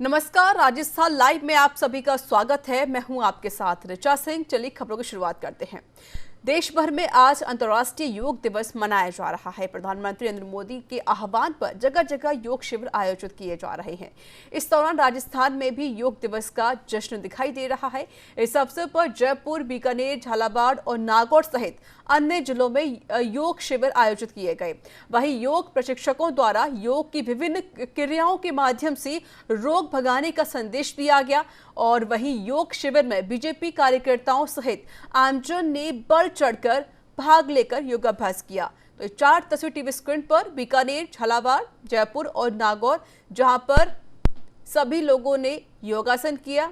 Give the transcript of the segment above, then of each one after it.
नमस्कार, राजस्थान लाइव में आप सभी का स्वागत है। मैं हूं आपके साथ ऋचा सिंह। चलिए खबरों की शुरुआत करते हैं। देश भर में आज अंतर्राष्ट्रीय योग दिवस मनाया जा रहा है। प्रधानमंत्री नरेंद्र मोदी के आह्वान पर जगह जगह योग शिविर आयोजित किए जा रहे हैं। इस दौरान राजस्थान में भी योग दिवस का जश्न दिखाई दे रहा है। इस अवसर पर जयपुर, बीकानेर, झालावाड़ और नागौर सहित अन्य जिलों में योग शिविर आयोजित किए गए। वहीं योग प्रशिक्षकों द्वारा योग की विभिन्न क्रियाओं के माध्यम से रोग भगाने का संदेश दिया गया। और वहीं योग शिविर में बीजेपी कार्यकर्ताओं सहित आमजन ने बढ़ चढ़कर भाग लेकर योगाभ्यास किया। तो 4 तस्वीर टीवी स्क्रीन पर बीकानेर, झालावाड़, जयपुर और नागौर, जहां पर सभी लोगों ने योगासन किया।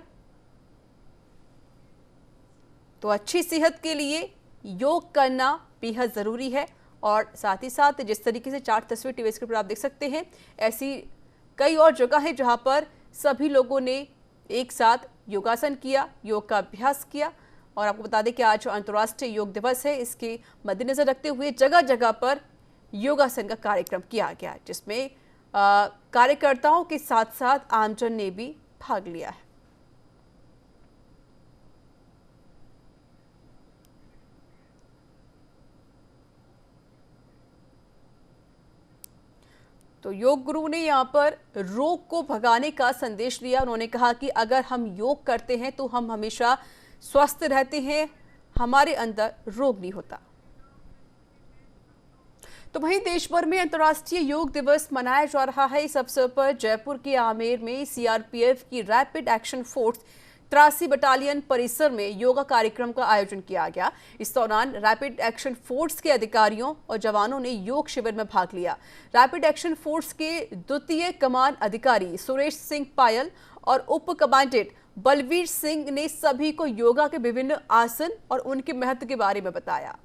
तो अच्छी सेहत के लिए योग करना बेहद जरूरी है। और साथ ही साथ जिस तरीके से 4 तस्वीर टीवी स्क्रीन पर आप देख सकते हैं, ऐसी कई और जगह है जहां पर सभी लोगों ने एक साथ योगासन किया, योग का अभ्यास किया। और आपको बता दें कि आज अंतर्राष्ट्रीय योग दिवस है। इसके मद्देनजर रखते हुए जगह जगह पर योगासन का कार्यक्रम किया गया, जिसमें कार्यकर्ताओं के साथ साथ आमजन ने भी भाग लिया है। तो योग गुरु ने यहाँ पर रोग को भगाने का संदेश दिया। उन्होंने कहा कि अगर हम योग करते हैं तो हम हमेशा स्वस्थ रहते हैं, हमारे अंदर रोग नहीं होता। तो वहीं देश भर में अंतर्राष्ट्रीय योग दिवस मनाया जा रहा है। इस अवसर पर जयपुर के आमेर में सीआरपीएफ की रैपिड एक्शन फोर्स 83 बटालियन परिसर में योगा कार्यक्रम का आयोजन किया गया। इस दौरान रैपिड एक्शन फोर्स के अधिकारियों और जवानों ने योग शिविर में भाग लिया। रैपिड एक्शन फोर्स के द्वितीय कमान अधिकारी सुरेश सिंह पायल और उप कमांडेंट बलवीर सिंह ने सभी को योगा के विभिन्न आसन और उनके महत्व के बारे में बताया।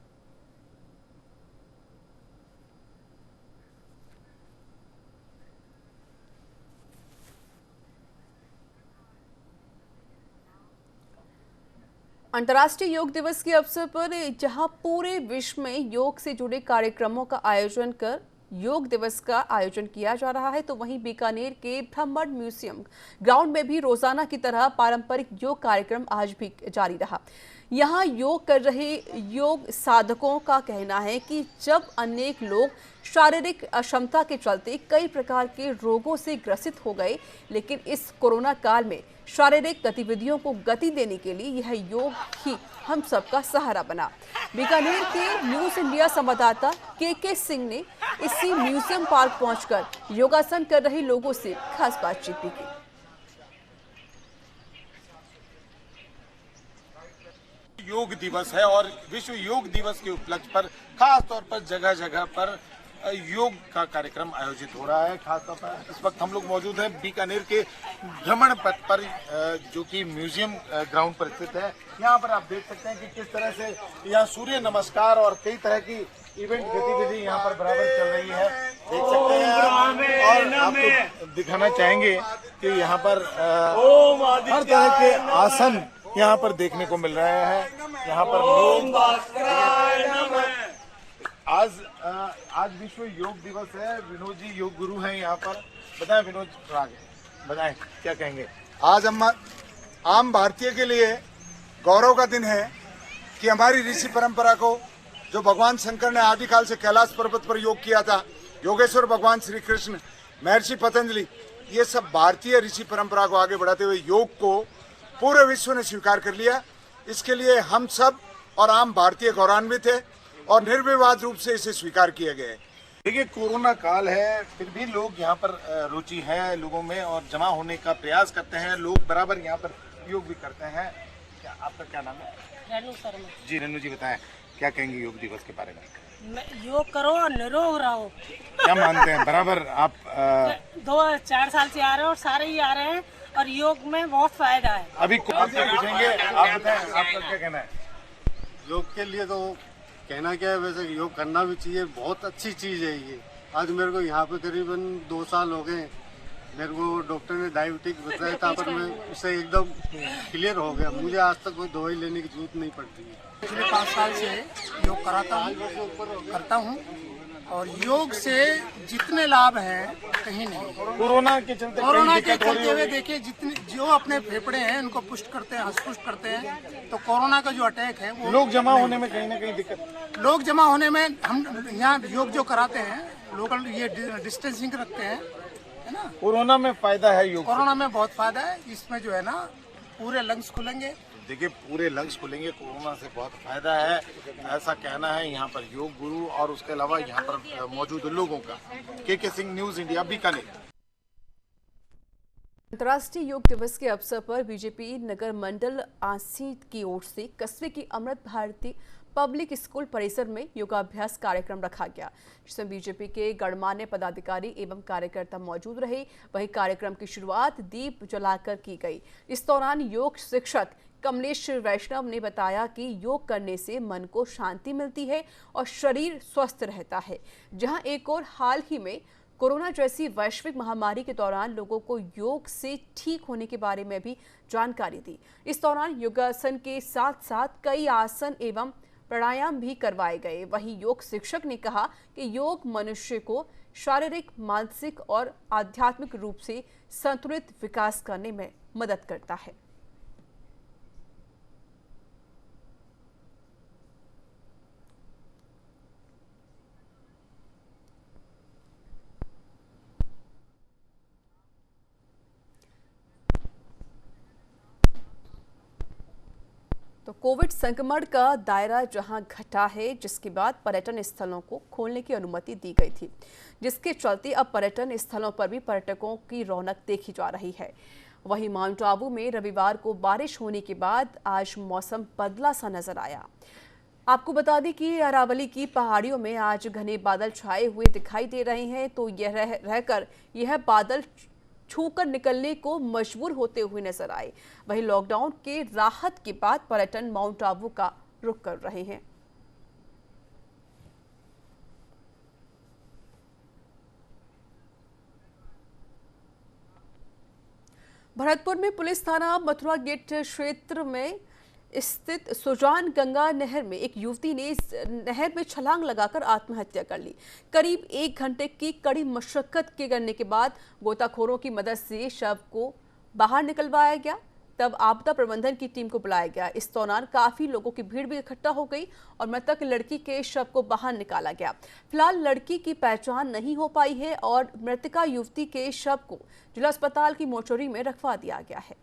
अंतर्राष्ट्रीय योग दिवस के अवसर पर जहां पूरे विश्व में योग से जुड़े कार्यक्रमों का आयोजन कर योग दिवस का आयोजन किया जा रहा है, तो वहीं बीकानेर के ब्रह्मंड म्यूजियम ग्राउंड में भी रोजाना की तरह पारंपरिक योग कार्यक्रम आज भी जारी रहा। यहाँ योग कर रहे योग साधकों का कहना है कि जब अनेक लोग शारीरिक अक्षमता के चलते कई प्रकार के रोगों से ग्रसित हो गए, लेकिन इस कोरोना काल में शारीरिक गतिविधियों को गति देने के लिए यह योग ही हम सबका सहारा बना। बीकानेर के न्यूज इंडिया संवाददाता के सिंह ने इसी म्यूजियम पार्क पहुंचकर योगासन कर रहे लोगों से खास बातचीत भी की। योग दिवस है और विश्व योग दिवस के उपलक्ष्य पर खास तौर पर जगह जगह पर योग का कार्यक्रम आयोजित हो रहा है। खासतौर पर इस वक्त हम लोग मौजूद हैं बीकानेर के भ्रमण पथ पर, जो कि म्यूजियम ग्राउंड पर स्थित है। यहाँ पर आप देख सकते हैं कि किस तरह से यहाँ सूर्य नमस्कार और कई तरह की इवेंट गतिविधि यहाँ पर बराबर चल रही है, देख सकते हैं। और आपको दिखाना चाहेंगे कि यहाँ पर हर तरह के आसन यहाँ पर देखने को मिल रहे हैं। यहाँ पर लोग आज विश्व योग दिवस है। विनोद जी योग गुरु हैं यहाँ पर। बताएं विनोद, बताएं क्या कहेंगे। आज हम आम भारतीय के लिए गौरव का दिन है कि हमारी ऋषि परंपरा को, जो भगवान शंकर ने आदिकाल से कैलाश पर्वत पर योग किया था, योगेश्वर भगवान श्री कृष्ण, महर्षि पतंजलि, ये सब भारतीय ऋषि परंपरा को आगे बढ़ाते हुए योग को पूरे विश्व ने स्वीकार कर लिया। इसके लिए हम सब और आम भारतीय गौरवान्वित है और निर्विवाद रूप से इसे स्वीकार किया गया है। देखिए, कोरोना काल है, फिर भी लोग यहाँ पर रुचि है लोगों में और जमा होने का प्रयास करते हैं। लोग बराबर यहाँ पर योग भी करते हैं। क्या आपका क्या नाम है? रेणु शर्मा जी रेणु जी, बताएं क्या कहेंगे योग दिवस के बारे में। योग करो और निरोग रहो। क्या मानते हैं? बराबर आप 2-4 साल से आ रहे हैं और सारे ही आ रहे हैं और योग में बहुत फायदा है। अभी आपसे पूछेंगे, आप बताएं आपका क्या कहना है। योग के लिए तो कहना क्या है, वैसे योग करना भी चाहिए, बहुत अच्छी चीज़ है ये। आज मेरे को यहाँ पे करीबन 2 साल हो गए। मेरे को डॉक्टर ने डायबिटिक बताया था, पर मैं उससे एकदम क्लियर हो गया। मुझे आज तक कोई दवाई लेने की जरूरत नहीं पड़ती है। पिछले 5 साल से योग करता हूँ और योग से जितने लाभ हैं कहीं नहीं। कोरोना के चलते कोरोना के चलते हुए देखिए जितने जो अपने फेफड़े हैं उनको पुष्ट करते हैं, हस्तपुष्ट करते हैं, तो कोरोना का जो अटैक है वो लोग जमा होने में कहीं ना कहीं दिक्कत, लोग जमा होने में हम यहाँ योग जो कराते हैं लोकल ये डिस्टेंसिंग रखते हैं, है ना। कोरोना में फायदा है योग, कोरोना में बहुत फायदा है, इसमें जो है ना पूरे लंग्स खुलेंगे। देखिए पूरे लंग्स खुलेंगे, कोरोना से बहुत फायदा है, ऐसा कहना है यहाँ पर योग गुरु और उसके अलावा यहाँ पर मौजूद लोगों का। के सिंह, न्यूज इंडिया, बीकानेर। अंतर्राष्ट्रीय योग दिवस के अवसर पर बीजेपी नगर मंडल आंसी की ओर से कस्बे की अमृत भारती पब्लिक स्कूल परिसर में योगाभ्यास कार्यक्रम रखा गया, जिसमें बीजेपी के गणमान्य पदाधिकारी एवं कार्यकर्ता मौजूद रहे। वहीं कार्यक्रम की शुरुआत दीप जलाकर की गई। इस दौरान योग शिक्षक कमलेश वैष्णव ने बताया कि योग करने से मन को शांति मिलती है और शरीर स्वस्थ रहता है। जहां एक और हाल ही में कोरोना जैसी वैश्विक महामारी के दौरान लोगों को योग से ठीक होने के बारे में भी जानकारी दी। इस दौरान योगासन के साथ साथ कई आसन एवं प्राणायाम भी करवाए गए। वहीं योग शिक्षक ने कहा कि योग मनुष्य को शारीरिक, मानसिक और आध्यात्मिक रूप से संतुलित विकास करने में मदद करता है। तो कोविड संक्रमण का दायरा जहां घटा है, जिसके बाद पर्यटन स्थलों को खोलने की अनुमति दी गई थी, जिसके चलते अब पर्यटन स्थलों पर भी पर्यटकों की रौनक देखी जा रही है। वहीं माउंट आबू में रविवार को बारिश होने के बाद आज मौसम बदला सा नजर आया। आपको बता दें कि अरावली की पहाड़ियों में आज घने बादल छाए हुए दिखाई दे रहे हैं, तो यह बादल छूकर निकलने को मजबूर होते हुए नजर आए। वहीं लॉकडाउन के राहत के बाद पर्यटन माउंट आबू का रुख कर रहे हैं। भरतपुर में पुलिस थाना मथुरा गेट क्षेत्र में स्थित सुजान गंगा नहर में एक युवती ने नहर में छलांग लगाकर आत्महत्या कर ली। करीब 1 घंटे की कड़ी मशक्कत के करने के बाद गोताखोरों की मदद से शव को बाहर निकलवाया गया। तब आपदा प्रबंधन की टीम को बुलाया गया। इस दौरान काफी लोगों की भीड़ भी इकट्ठा हो गई और मृतक लड़की के शव को बाहर निकाला गया। फिलहाल लड़की की पहचान नहीं हो पाई है और मृतका युवती के शव को जिला अस्पताल की मोर्चरी में रखवा दिया गया है।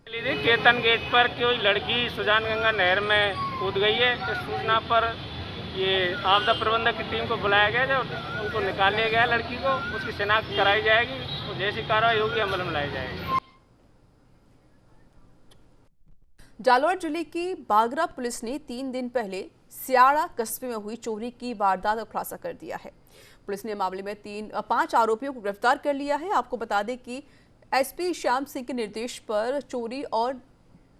केतन गेट पर कोई लड़की सुजान गंगा नहर में कूद गई है। इस सूचना पर ये आपदा प्रबंधक की टीम को बुलाया गया है, उनको निकाल लिया गया। लड़की को उसकी शिनाख्त कराई जाएगी और जैसी कार्रवाई होगी अमल में लाई जाएगी। जालौर जिले की बागरा पुलिस ने 3 दिन पहले सियाड़ा कस्बे में हुई चोरी की वारदात का खुलासा कर दिया है। पुलिस ने मामले में 5 आरोपियों को गिरफ्तार कर लिया है। आपको बता दें कि एसपी श्याम सिंह के निर्देश पर चोरी और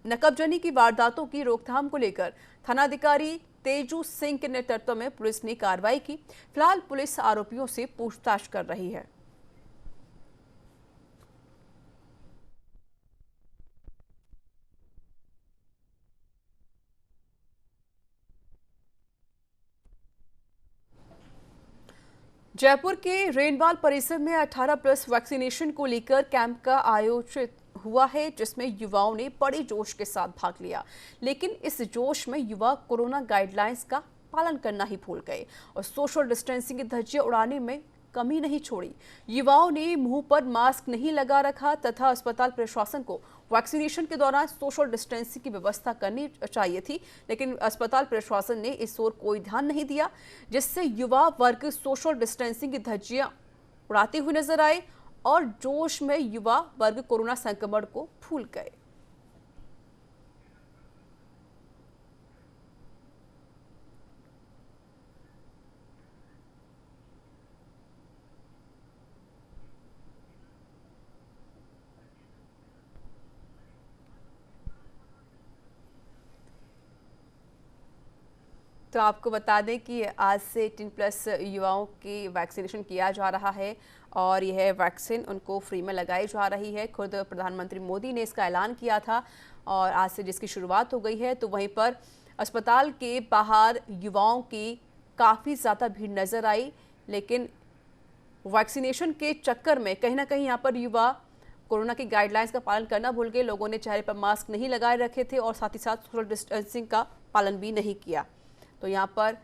नकबजनी की वारदातों की रोकथाम को लेकर थानाधिकारी तेजू सिंह के नेतृत्व में पुलिस ने कार्रवाई की। फिलहाल पुलिस आरोपियों से पूछताछ कर रही है। जयपुर के रेनवाल परिसर में 18+ वैक्सीनेशन को लेकर कैंप का आयोजित हुआ है, जिसमें युवाओं ने बड़े जोश के साथ भाग लिया। लेकिन इस जोश में युवा कोरोना गाइडलाइंस का पालन करना ही भूल गए और सोशल डिस्टेंसिंग की धज्जियां उड़ाने में कमी नहीं छोड़ी। युवाओं ने मुंह पर मास्क नहीं लगा रखा तथा अस्पताल प्रशासन को वैक्सीनेशन के दौरान सोशल डिस्टेंसिंग की व्यवस्था करनी चाहिए थी, लेकिन अस्पताल प्रशासन ने इस ओर कोई ध्यान नहीं दिया, जिससे युवा वर्ग सोशल डिस्टेंसिंग की धज्जियां उड़ाते हुए नजर आए और जोश में युवा वर्ग कोरोना संक्रमण को भूल गए। तो आपको बता दें कि आज से 18+ युवाओं की वैक्सीनेशन किया जा रहा है और यह वैक्सीन उनको फ्री में लगाई जा रही है। खुद प्रधानमंत्री मोदी ने इसका ऐलान किया था और आज से जिसकी शुरुआत हो गई है। तो वहीं पर अस्पताल के बाहर युवाओं की काफ़ी ज़्यादा भीड़ नजर आई, लेकिन वैक्सीनेशन के चक्कर में कहीं ना कहीं यहाँ पर युवा कोरोना की गाइडलाइंस का पालन करना भूल गए। लोगों ने चेहरे पर मास्क नहीं लगाए रखे थे और साथ ही साथ सोशल डिस्टेंसिंग का पालन भी नहीं किया। तो यहाँ पर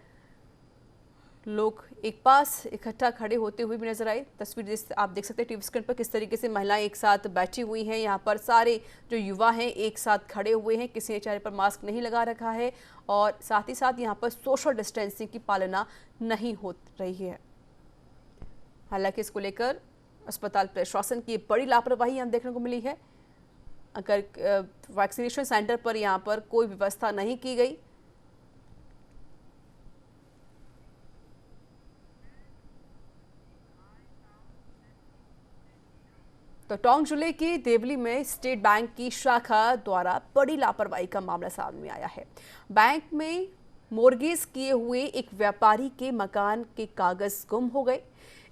लोग एक पास इकट्ठा खड़े होते हुए भी नजर आए। तस्वीर आप देख सकते हैं टीवी स्क्रीन पर किस तरीके से महिलाएं एक साथ बैठी हुई हैं। यहाँ पर सारे जो युवा हैं एक साथ खड़े हुए हैं, किसी ने चेहरे पर मास्क नहीं लगा रखा है और साथ ही साथ यहाँ पर सोशल डिस्टेंसिंग की पालना नहीं हो रही है। हालांकि इसको लेकर अस्पताल प्रशासन की बड़ी लापरवाही हम देखने को मिली है। अगर वैक्सीनेशन सेंटर पर यहाँ पर कोई व्यवस्था नहीं की गई तो टोंक जिले के देवली में स्टेट बैंक की शाखा द्वारा बड़ी लापरवाही का मामला सामने आया है। बैंक में मोर्गेज किए हुए एक व्यापारी के मकान के कागज गुम हो गए।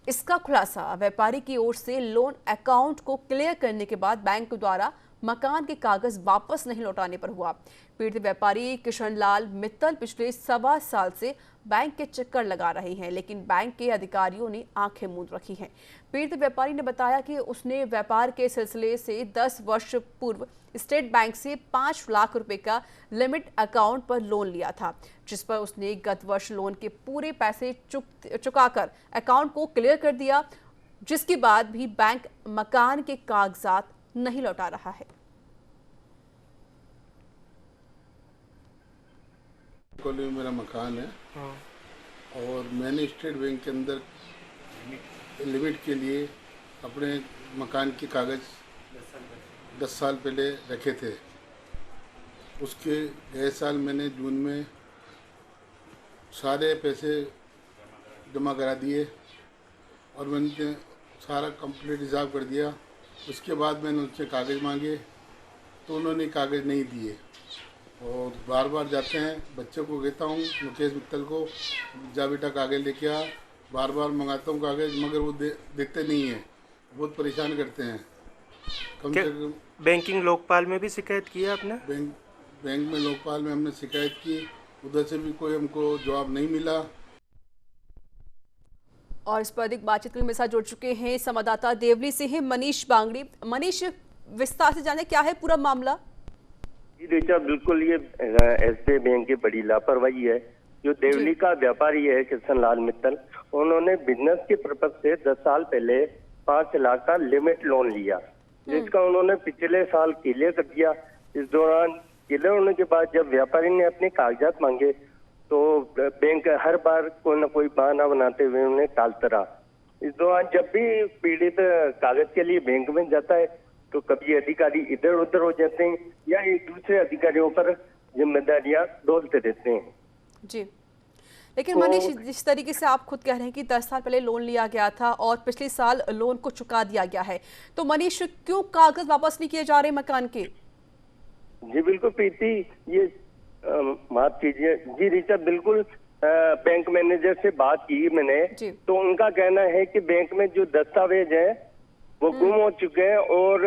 इसका खुलासा व्यापारी की ओर से लोन अकाउंट को क्लियर करने के बाद बैंक द्वारा मकान के कागज वापस नहीं लौटाने पर हुआ। पीड़ित व्यापारी किशन लाल मित्तल पिछले 1.25 साल से बैंक के चक्कर लगा रहे हैं, लेकिन बैंक के अधिकारियों ने आंखें मूंद रखी हैं। पीड़ित व्यापारी ने बताया कि उसने व्यापार के सिलसिले से 10 वर्ष पूर्व स्टेट बैंक से 5 लाख रुपए का लिमिट अकाउंट पर लोन लिया था, जिस पर उसने गत वर्ष लोन के पूरे पैसे चुकाकर अकाउंट को क्लियर कर दिया, जिसके बाद भी बैंक मकान के कागजात नहीं लौटा रहा है। कॉलोनी में मेरा मकान है और मैंने स्टेट बैंक के अंदर लिमिट के लिए अपने मकान के कागज 10 साल पहले रखे थे। उसके गए साल मैंने जून में सारे पैसे जमा करा दिए और मैंने सारा कंप्लीट हिसाब कर दिया। उसके बाद मैंने उनसे कागज़ मांगे तो उन्होंने कागज़ नहीं दिए और बार बार जाते हैं। बच्चे को कहता हूँ मुकेश मित्तल को, जा बेटा कागज़ लेके आ, बार बार मंगाता हूँ कागज़, मगर वो देते नहीं हैं, बहुत परेशान करते हैं। कम से कम बैंकिंग लोकपाल में भी शिकायत की है आपने? बैंक में लोकपाल में हमने शिकायत की, उधर से भी कोई हमको जवाब नहीं मिला। और इस पर अधिक बातचीत के लिए मेरे साथ जुड़ चुके हैं संवाददाता देवली से हैं मनीष बांगड़ी। मनीष, विस्तार से जाने क्या है पूरा मामला? जी रिचा, बिल्कुल ये एसबीआई बैंक की बड़ी लापरवाही है। जो देवली का व्यापारी है किशन लाल मित्तल, उन्होंने बिजनेस के पर्पज से 10 साल पहले 5 लाख का लिमिट लोन लिया, जिसका उन्होंने पिछले साल क्लियर कर दिया। इस दौरान क्लियर होने के बाद जब व्यापारी ने अपने कागजात मांगे तो बैंक हर बार कोई ना कोई बहाना बनाते हुए उन्हें टालता रहा। इस दौरान जब भी पीड़ित कागज के लिए बैंक में जाता है तो कभी अधिकारी इधर उधर हो जाते हैं या एक दूसरे अधिकारियों पर जिम्मेदारियां डोलते रहते हैं। जी, लेकिन मनीष, जिस तरीके से आप खुद कह रहे हैं कि 10 साल पहले लोन लिया गया था और पिछले साल लोन को चुका दिया गया है, तो मनीष क्यों कागज वापस नहीं किए जा रहे मकान के? जी बिल्कुल प्रीति, ये माफ कीजिए जी रिचा, बिल्कुल बैंक मैनेजर से बात की मैंने, तो उनका कहना है कि बैंक में जो दस्तावेज है वो गुम हो चुके हैं और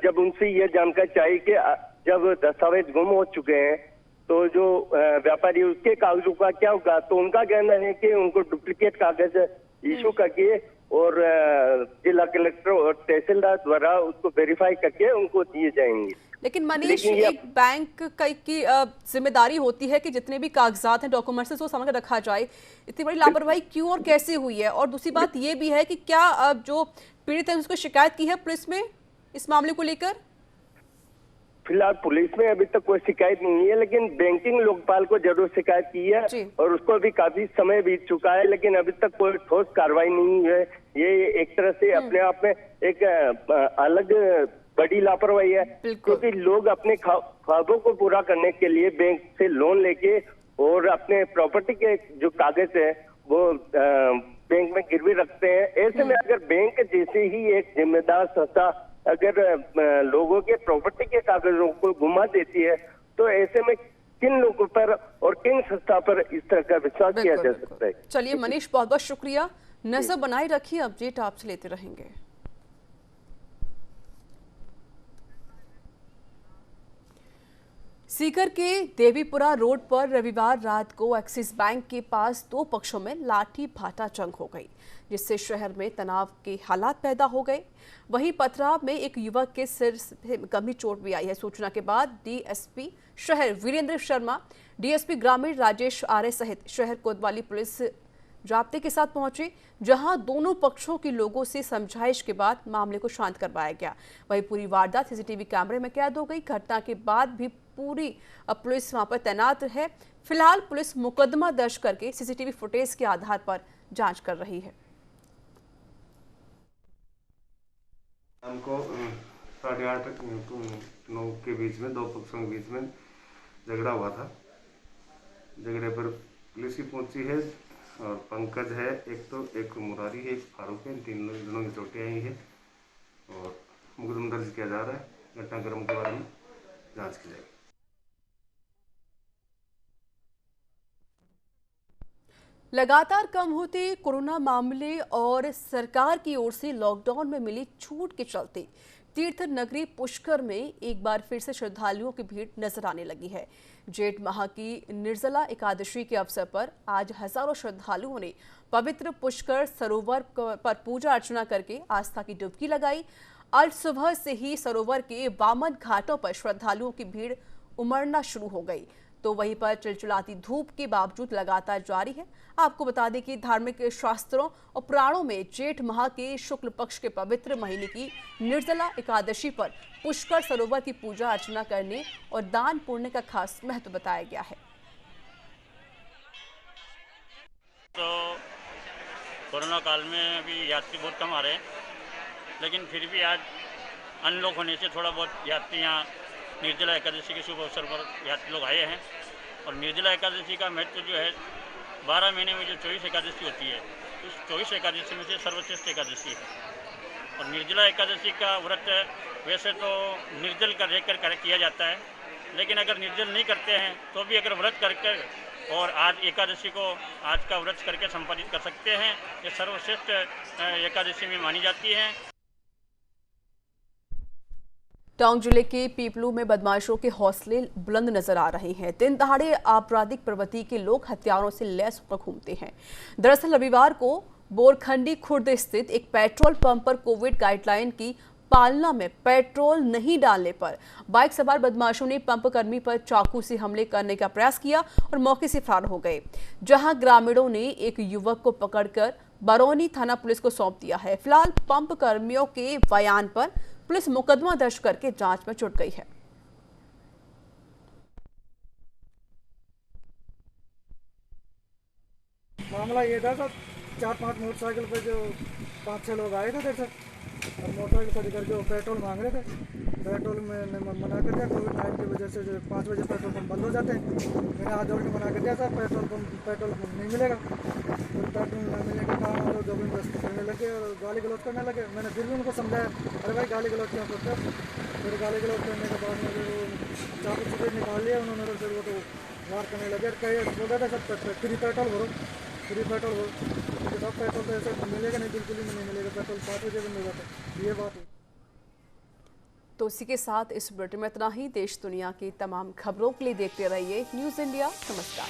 जब उनसे ये जानकारी चाहिए कि जब दस्तावेज गुम हो चुके हैं तो जो व्यापारी उसके कागजों का क्या होगा, तो उनका कहना है कि उनको डुप्लीकेट कागज इशू करके और जिला कलेक्टर और तहसीलदार द्वारा उसको वेरीफाई करके उनको दिए जाएंगे। लेकिन मनीष, एक बैंक की जिम्मेदारी होती है कि जितने भी कागजात हैं, डॉक्यूमेंट्स, वो समझ रखा जाए। इतनी बड़ी लापरवाही क्यों और कैसे हुई है? और दूसरी बात ये भी है कि क्या जो पीड़ित है उसको शिकायत की है पुलिस में इस मामले को लेकर? फिलहाल पुलिस में अभी तक कोई शिकायत नहीं है, लेकिन बैंकिंग लोकपाल को जरूर शिकायत की है और उसको भी काफी समय बीत चुका है, लेकिन अभी तक कोई ठोस कार्रवाई नहीं है। ये एक तरह से अपने आप में एक अलग बड़ी लापरवाही है, क्योंकि लोग अपने ख्वाबों को पूरा करने के लिए बैंक से लोन लेके और अपने प्रॉपर्टी के जो कागज है वो बैंक में गिरवी रखते हैं। ऐसे में अगर बैंक जैसे ही एक जिम्मेदार संस्था अगर लोगों के प्रॉपर्टी के कागजों को घुमा देती है तो ऐसे में किन लोगों पर और किन संस्था पर इस तरह का विश्वास किया जा सकता है? चलिए मनीष, बहुत बहुत शुक्रिया। नजर बनाए रखिए, अपडेट आपसे लेते रहेंगे। सीकर के देवीपुरा रोड पर रविवार रात को एक्सिस बैंक के पास दो पक्षों में लाठी भाटा जंग हो गई, जिससे शहर में तनाव के हालात पैदा हो गए। वहीं पथराव में एक युवक के सिर से गंभीर चोट भी आई है। सूचना के बाद डीएसपी शहर वीरेंद्र शर्मा, डीएसपी ग्रामीण राजेश आर्य सहित शहर कोतवाली पुलिस जाब्ते के साथ पहुंचे, जहां दोनों पक्षों के लोगों से समझाइश के बाद मामले को शांत करवाया गया। वहीं पूरी वारदात सीसीटीवी कैमरे में कैद हो गई। घटना के बाद भी पूरी पुलिस वहां पर तैनात है। फिलहाल पुलिस मुकदमा दर्ज करके सीसीटीवी फुटेज के आधार पर जांच कर रही है। हमको 8:30-9 के बीच में दो पक्षों के बीच में झगड़ा हुआ था। झगड़े पर पुलिस ही पहुंची है और पंकज है, एक मुरारी है, एक फारूक है। इन तीन लोगों की चोटें आई है और मुकदमा दर्ज किया जा रहा है। घटनाक्रम के बारे में जांच की जाएगी। लगातार कम होते कोरोना मामले और सरकार की ओर से लॉकडाउन में मिली छूट के चलते तीर्थ नगरी पुष्कर में एक बार फिर से श्रद्धालुओं की भीड़ नजर आने लगी है। जेठ माह की निर्जला एकादशी के अवसर पर आज हजारों श्रद्धालुओं ने पवित्र पुष्कर सरोवर पर पूजा अर्चना करके आस्था की डुबकी लगाई। आज सुबह से ही सरोवर के वामन घाटों पर श्रद्धालुओं की भीड़ उमड़ना शुरू हो गई, तो वहीं पर चिलचिलाती धूप के बावजूद लगातार जारी है। आपको बता दें कि धार्मिक शास्त्रों और पुराणों में जेठ माह के शुक्ल पक्ष के पवित्र महीने की निर्जला एकादशी पर पुष्कर सरोवर की पूजा अर्चना करने और दान पुण्य का खास महत्व बताया गया है। तो कोरोना काल में अभी यात्री बहुत कम आ रहे हैं, लेकिन फिर भी आज अनलॉक होने से थोड़ा बहुत यात्री यहाँ निर्जला एकादशी के शुभ अवसर पर यात्री लोग आए हैं। और निर्जला एकादशी का महत्व जो है 12 महीने में जो 24 एकादशी होती है, उस 24 एकादशी में से सर्वश्रेष्ठ एकादशी है। और निर्जला एकादशी का व्रत वैसे तो निर्जल कर रहकर किया जाता है, लेकिन अगर निर्जल नहीं करते हैं तो भी अगर व्रत करके और आज एकादशी को आज का व्रत करके संपादित कर सकते हैं। ये सर्वश्रेष्ठ एकादशी में मानी जाती है। टोंक जिले के पीपलू में बदमाशों के हौसले बुलंद नजर आ रहे हैं। दिन दहाड़े आपराधिक प्रवृत्ति के लोग हथियारों से लैस होकर घूमते हैं। दरअसल रविवार को बोरखंडी खुर्द स्थित एक पेट्रोल पंप पर कोविड गाइडलाइन की पालना में पेट्रोल नहीं डालने पर बाइक सवार बदमाशों ने पंप कर्मी पर चाकू से हमले करने का प्रयास किया और मौके से फरार हो गए, जहां ग्रामीणों ने एक युवक को पकड़कर बरौनी थाना पुलिस को सौंप दिया है। फिलहाल पंप कर्मियों के बयान पर पुलिस मुकदमा दर्ज करके जांच में जुट गई है। मामला ये था सर, 4-5 मोटरसाइकिल पे जो 5-6 लोग आए थे सर, और मोटरसाइकिल खड़ी करके वो पेट्रोल मांग रहे थे। पेट्रोल में मना कर दिया, कोविड-19 की वजह से जो 5 बजे पेट्रोल पंप बंद हो जाते हैं। मैंने आज दौड़ के मना कर दिया सर, पेट्रोल पंप नहीं मिलेगा। तो पेट्रोल नहीं मिलने के कारण वो जो भी दस्त करने लगे और गाली गलौज करने लगे। मैंने फिर भी उनको समझाया, अरे भाई गाली गलौज क्यों करते हो। फिर गाली गलौज करने के बाद मुझे वो चाकू चुपे निकाल लिया उन्होंने, फिर वो तो वार करने लगे। बोल रहे थे सब फ्री पेट्रोल भरो, फ्री पेट्रोल भरो। सब पेट्रोल तो ऐसे मिलेगा नहीं, बिल्कुल ही नहीं मिलेगा। पेट्रोल 5 बजे बंद हो जाता है, ये बात है। तो इसी के साथ इस बुलेटिन में इतना ही। देश दुनिया की तमाम खबरों के लिए देखते रहिए न्यूज़ इंडिया। नमस्कार।